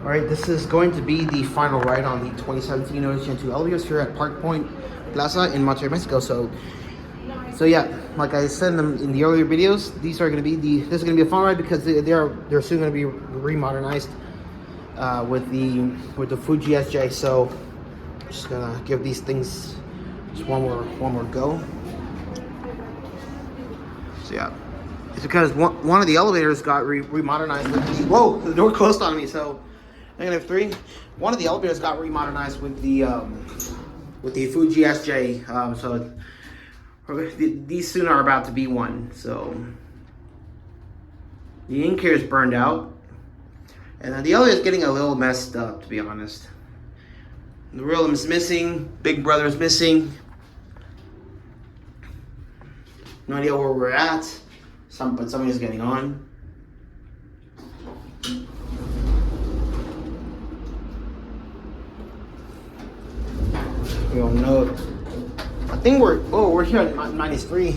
All right, this is going to be the final ride on the 2017 Otis Gen2 elevators here at Park Point Plaza in Monterrey, Mexico. So yeah, like I said in the earlier videos, these are going to be this is going to be a fun ride because they're soon going to be remodernized with the Fuji SJ. So I'm just gonna give these things just one more go. So yeah, it's because one of the elevators got remodernized with the whoa, the door closed on me. So -3. One of the elevators got remodernized with the Fuji SJ. So these soon are about to be one. So the ink here is burned out, and then the elevator is getting a little messed up, to be honest. The rhythm is missing. Big Brother is missing. No idea where we're at. But somebody's getting on. We don't know. I think we're here at -3.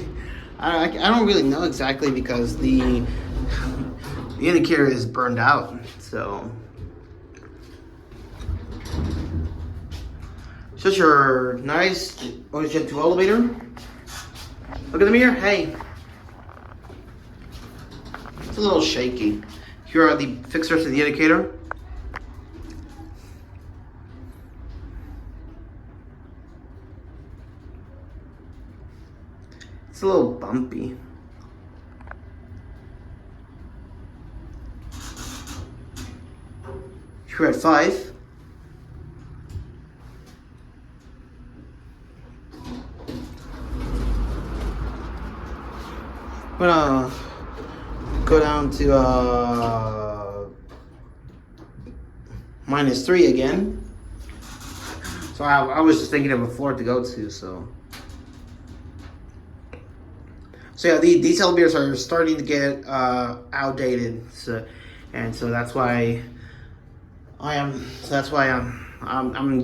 I don't really know exactly because the indicator is burned out. So it's just your nice Otis Gen2 elevator. Look at the mirror. Hey, it's a little shaky. Here are the fixtures to the indicator. It's a little bumpy. Here at 5. I'm gonna go down to -3 again. So I was just thinking of a floor to go to. So yeah, these elevators are starting to get outdated. So that's why I'm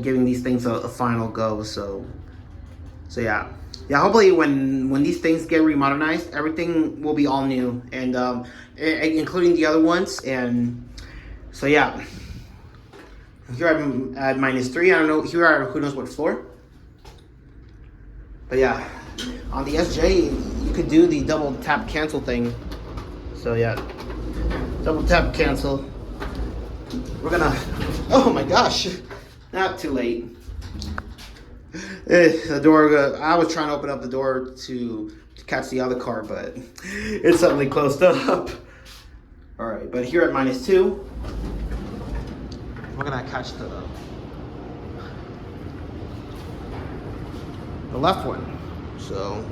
giving these things a final go. So yeah. Yeah, hopefully when these things get remodernized, everything will be all new, and including the other ones. And so yeah, here I'm at -3. I don't know, here are who knows what floor. But yeah, on the SJ you could do the double tap cancel thing. So yeah, double tap cancel. We're gonna, oh my gosh, not too late. The door, I was trying to open up the door to catch the other car, but it suddenly closed up. All right, but here at -2, we're gonna catch the left one. So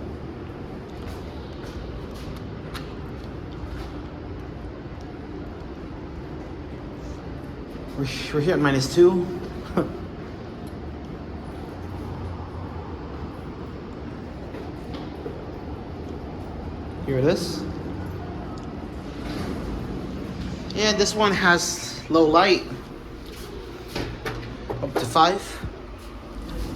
we're here at -2. Here it is. And this one has low light, up to 5.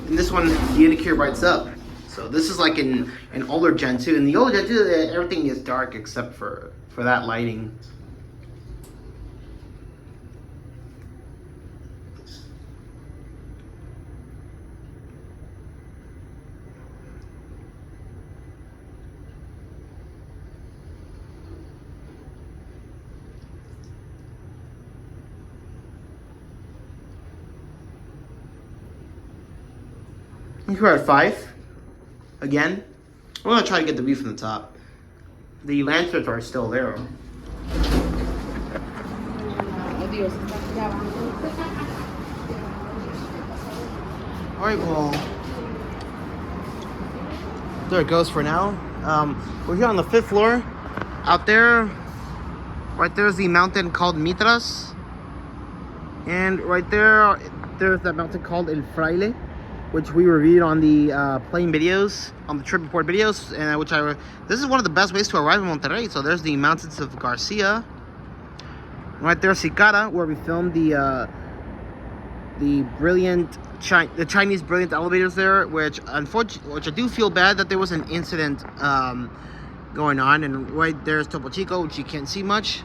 And this one, the indicator lights up. So this is like an older Gen2. In the older Gen2, everything is dark except for that lighting. Here at 5, again. I'm gonna try to get the view from the top. The lanterns are still there. Alright, well, there it goes for now. We're here on the 5th floor. Out there, right there is the mountain called Mitras. And right there, there's that mountain called El Fraile, which we reviewed on the plane videos, on the trip report videos, and this is one of the best ways to arrive in Monterrey. So there's the mountains of Garcia. Right there, Cicara, where we filmed the Chinese brilliant elevators there, which I do feel bad that there was an incident going on. And right there's Topo Chico, which you can't see much.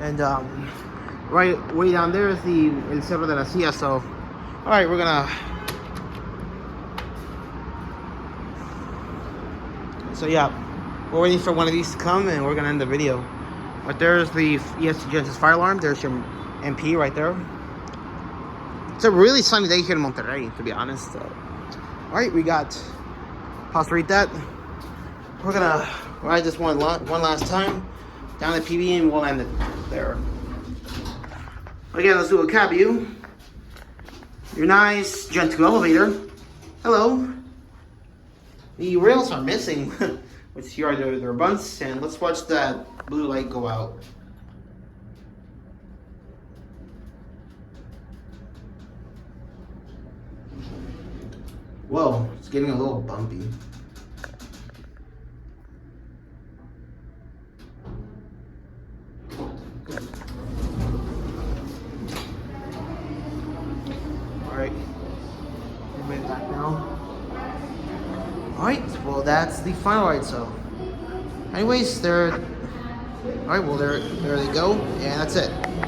And right way down there is the El Cerro de la Silla. So, all right, we're gonna. So yeah, we're waiting for one of these to come, and we're gonna end the video. But there's the ESG Gen2's fire alarm. There's your MP right there. It's a really sunny day here in Monterrey, to be honest. All right, we got. Pause to read that. We're gonna ride this one last time down the PB, and we'll end it there. Again, let's do a cab view. Your nice Gen2 elevator. Hello. The rails are missing, which here are their bunts, and let's watch that blue light go out. Whoa, it's getting a little bumpy. Alright, way back now. Alright, well that's the final ride, so. Anyways, alright, well there they go, and that's it.